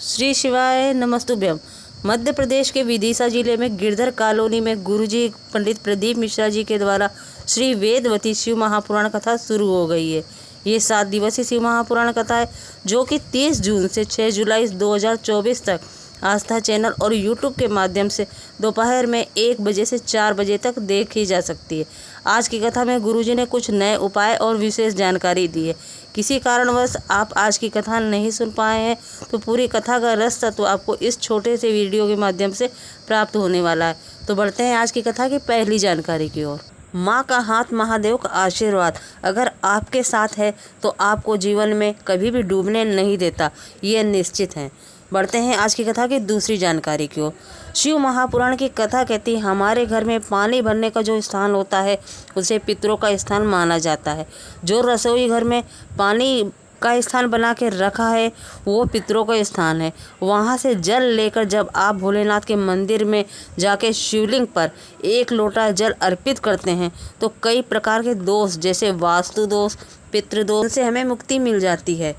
श्री शिवाय नमस्तुभ्यम। मध्य प्रदेश के विदिशा जिले में गिरधर कॉलोनी में गुरुजी पंडित प्रदीप मिश्रा जी के द्वारा श्री वेदवती शिव महापुराण कथा शुरू हो गई है। ये 7 दिवसीय शिव महापुराण कथा है जो कि 30 जून से 6 जुलाई 2024 तक आस्था चैनल और यूट्यूब के माध्यम से दोपहर में 1 बजे से 4 बजे तक देखी जा सकती है। आज की कथा में गुरुजी ने कुछ नए उपाय और विशेष जानकारी दी है। किसी कारणवश आप आज की कथा नहीं सुन पाए हैं तो पूरी कथा का रस तत्व आपको इस छोटे से वीडियो के माध्यम से प्राप्त होने वाला है। तो बढ़ते हैं आज की कथा की पहली जानकारी की ओर। माँ का हाथ, महादेव का आशीर्वाद अगर आपके साथ है तो आपको जीवन में कभी भी डूबने नहीं देता, ये निश्चित है। बढ़ते हैं आज की कथा की दूसरी जानकारी की ओर। शिव महापुराण की कथा कहती है हमारे घर में पानी भरने का जो स्थान होता है उसे पितरों का स्थान माना जाता है। जो रसोई घर में पानी का स्थान बना के रखा है वो पितरों का स्थान है। वहाँ से जल लेकर जब आप भोलेनाथ के मंदिर में जाके शिवलिंग पर 1 लोटा जल अर्पित करते हैं तो कई प्रकार के दोष जैसे वास्तु दोष, पितृदोष से हमें मुक्ति मिल जाती है।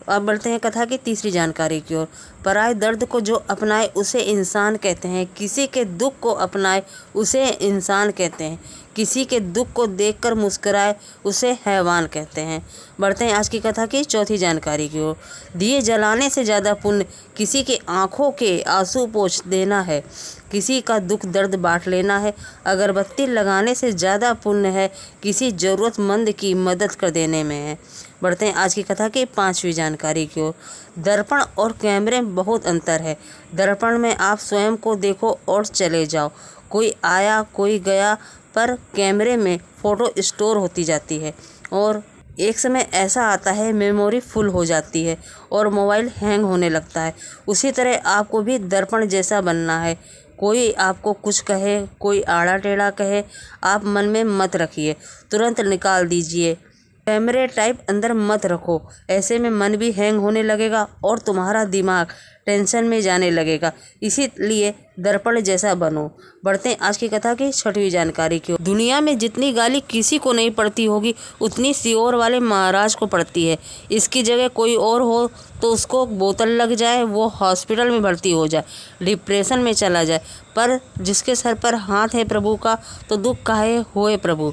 अब बढ़ते हैं कथा की तीसरी जानकारी की ओर। पराये दर्द को जो अपनाए उसे इंसान कहते हैं, किसी के दुख को अपनाए उसे इंसान कहते हैं, किसी के दुख को देखकर मुस्कुराए उसे हैवान कहते हैं। बढ़ते हैं आज की कथा की चौथी जानकारी की ओर। दिए जलाने से ज़्यादा पुण्य किसी के आँखों के आंसू पोंछ देना है, किसी का दुख दर्द बांट लेना है। अगरबत्ती लगाने से ज़्यादा पुण्य है किसी ज़रूरतमंद की मदद कर देने में है। बढ़ते हैं आज की कथा की 5वीं जानकारी की ओर। दर्पण और कैमरे में बहुत अंतर है। दर्पण में आप स्वयं को देखो और चले जाओ, कोई आया कोई गया, पर कैमरे में फ़ोटो स्टोर होती जाती है और एक समय ऐसा आता है मेमोरी फुल हो जाती है और मोबाइल हैंग होने लगता है। उसी तरह आपको भी दर्पण जैसा बनना है। कोई आपको कुछ कहे, कोई आड़ा टेढ़ा कहे, आप मन में मत रखिए, तुरंत निकाल दीजिए। कैमरे टाइप अंदर मत रखो, ऐसे में मन भी हैंग होने लगेगा और तुम्हारा दिमाग टेंशन में जाने लगेगा। इसीलिए दर्पण जैसा बनो। बढ़ते हैं आज की कथा की 6वीं जानकारी की ओर। दुनिया में जितनी गाली किसी को नहीं पड़ती होगी उतनी सीओर वाले महाराज को पड़ती है। इसकी जगह कोई और हो तो उसको बोतल लग जाए, वो हॉस्पिटल में भर्ती हो जाए, डिप्रेशन में चला जाए, पर जिसके सर पर हाथ है प्रभु का तो दुख काहे होए प्रभु।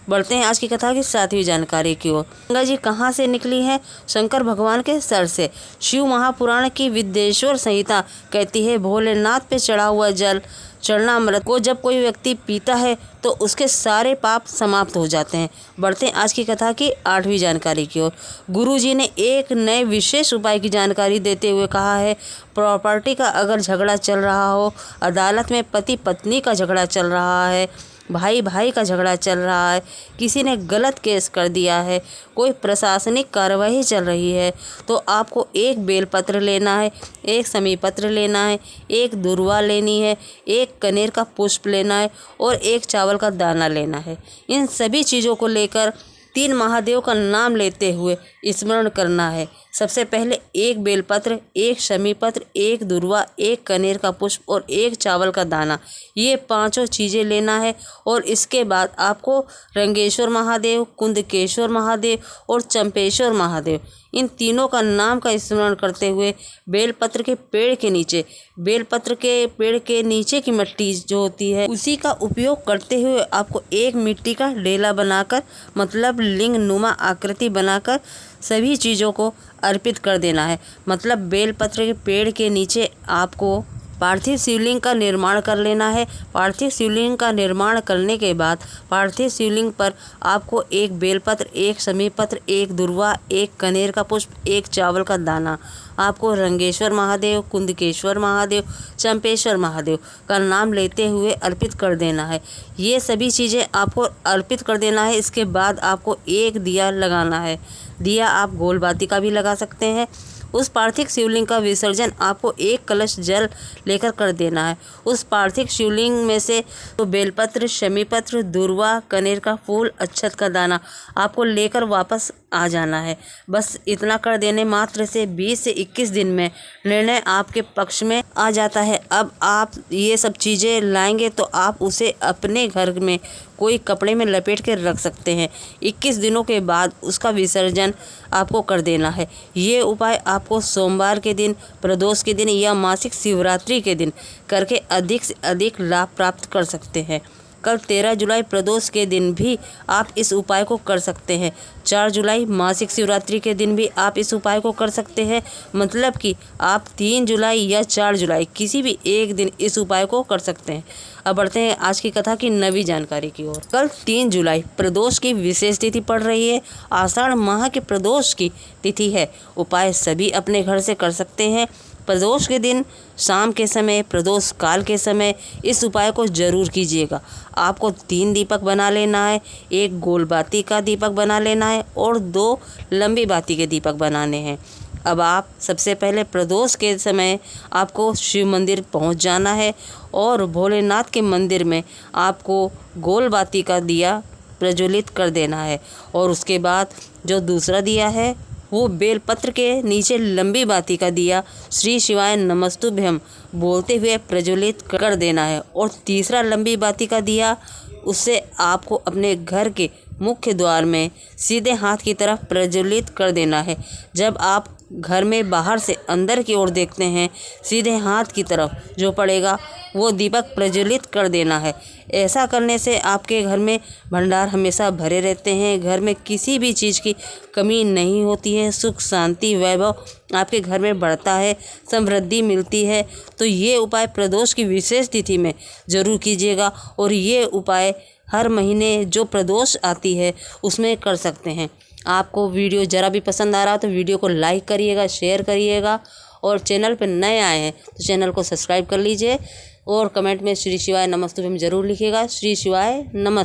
बढ़ते हैं आज की कथा की 7वीं जानकारी की ओर। गंगा जी कहाँ से निकली है? शंकर भगवान के सर से। शिव महापुराण की विद्येश्वर संहिता कहती है भोलेनाथ पे चढ़ा हुआ जल, चरणामृत को जब कोई व्यक्ति पीता है तो उसके सारे पाप समाप्त हो जाते हैं। बढ़ते हैं आज की कथा की 8वीं जानकारी की ओर। गुरुजी ने एक नए विशेष उपाय की जानकारी देते हुए कहा है प्रॉपर्टी का अगर झगड़ा चल रहा हो, अदालत में पति पत्नी का झगड़ा चल रहा है, भाई भाई का झगड़ा चल रहा है, किसी ने गलत केस कर दिया है, कोई प्रशासनिक कार्रवाई चल रही है, तो आपको 1 बेलपत्र लेना है, 1 समी पत्र लेना है, 1 दुर्वा लेनी है, 1 कनेर का पुष्प लेना है और 1 चावल का दाना लेना है। इन सभी चीज़ों को लेकर 3 महादेव का नाम लेते हुए स्मरण करना है। सबसे पहले 1 बेलपत्र, 1 शमी पत्र, 1 दुर्वा, 1 कनेर का पुष्प और 1 चावल का दाना, ये 5 चीज़ें लेना है। और इसके बाद आपको रंगेश्वर महादेव, कुंदकेश्वर महादेव और चंपेश्वर महादेव, इन तीनों का नाम का स्मरण करते हुए बेलपत्र के पेड़ के नीचे, बेलपत्र के पेड़ के नीचे की मिट्टी जो होती है उसी का उपयोग करते हुए आपको एक मिट्टी का डेला बनाकर, मतलब लिंग नुमा आकृति बनाकर सभी चीज़ों को अर्पित कर देना है। मतलब बेलपत्र के पेड़ के नीचे आपको पार्थिव शिवलिंग का निर्माण कर लेना है। पार्थिव शिवलिंग का निर्माण करने के बाद पार्थिव शिवलिंग पर आपको 1 बेलपत्र, 1 समीपत्र, 1 दुर्वा, 1 कनेर का पुष्प, 1 चावल का दाना आपको रंगेश्वर महादेव, कुंदकेश्वर महादेव, चंपेश्वर महादेव का नाम लेते हुए अर्पित कर देना है। ये सभी चीज़ें आपको अर्पित कर देना है। इसके बाद आपको 1 दिया लगाना है। दिया आप गोलबाती का भी लगा सकते हैं। उस पार्थिव शिवलिंग का विसर्जन आपको 1 कलश जल लेकर कर देना है। उस पार्थिव शिवलिंग में से तो बेलपत्र, शमीपत्र, दुर्वा, कनेर का फूल, अक्षत का दाना आपको लेकर वापस आ जाना है। बस इतना कर देने मात्र से 20 से 21 दिन में निर्णय आपके पक्ष में आ जाता है। अब आप ये सब चीज़ें लाएंगे तो आप उसे अपने घर में कोई कपड़े में लपेट के रख सकते हैं। 21 दिनों के बाद उसका विसर्जन आपको कर देना है। ये उपाय आपको सोमवार के दिन, प्रदोष के दिन या मासिक शिवरात्रि के दिन करके अधिक से अधिक लाभ प्राप्त कर सकते हैं। कल 13 जुलाई प्रदोष के दिन भी आप इस उपाय को कर सकते हैं। 4 जुलाई मासिक शिवरात्रि के दिन भी आप इस उपाय को कर सकते हैं। मतलब कि आप 3 जुलाई या 4 जुलाई किसी भी एक दिन इस उपाय को कर सकते हैं। अब बढ़ते हैं आज की कथा की नवी जानकारी की ओर। कल 3 जुलाई प्रदोष की विशेष तिथि पड़ रही है। आषाढ़ माह के प्रदोष की तिथि है। उपाय सभी अपने घर से कर सकते हैं। प्रदोष के दिन शाम के समय, प्रदोष काल के समय इस उपाय को जरूर कीजिएगा। आपको 3 दीपक बना लेना है। 1 गोल बाती का दीपक बना लेना है और 2 लंबी बाती के दीपक बनाने हैं। अब आप सबसे पहले प्रदोष के समय आपको शिव मंदिर पहुंच जाना है और भोलेनाथ के मंदिर में आपको गोल बाती का दिया प्रज्वलित कर देना है। और उसके बाद जो दूसरा दिया है वो बेलपत्र के नीचे लंबी बाती का दिया श्री शिवाय नमस्तुभ्यम बोलते हुए प्रज्वलित कर देना है। और तीसरा लंबी बाती का दिया उससे आपको अपने घर के मुख्य द्वार में सीधे हाथ की तरफ प्रज्वलित कर देना है। जब आप घर में बाहर से अंदर की ओर देखते हैं, सीधे हाथ की तरफ जो पड़ेगा वो दीपक प्रज्वलित कर देना है। ऐसा करने से आपके घर में भंडार हमेशा भरे रहते हैं। घर में किसी भी चीज़ की कमी नहीं होती है। सुख, शांति, वैभव आपके घर में बढ़ता है, समृद्धि मिलती है। तो ये उपाय प्रदोष की विशेष तिथि में ज़रूर कीजिएगा और ये उपाय हर महीने जो प्रदोष आती है उसमें कर सकते हैं। आपको वीडियो ज़रा भी पसंद आ रहा तो वीडियो को लाइक करिएगा, शेयर करिएगा और चैनल पर नए आए हैं तो चैनल को सब्सक्राइब कर लीजिए और कमेंट में श्री शिवाय नमस्तुभ्यम जरूर लिखिएगा। श्री शिवाय नमस्तुभ्यम।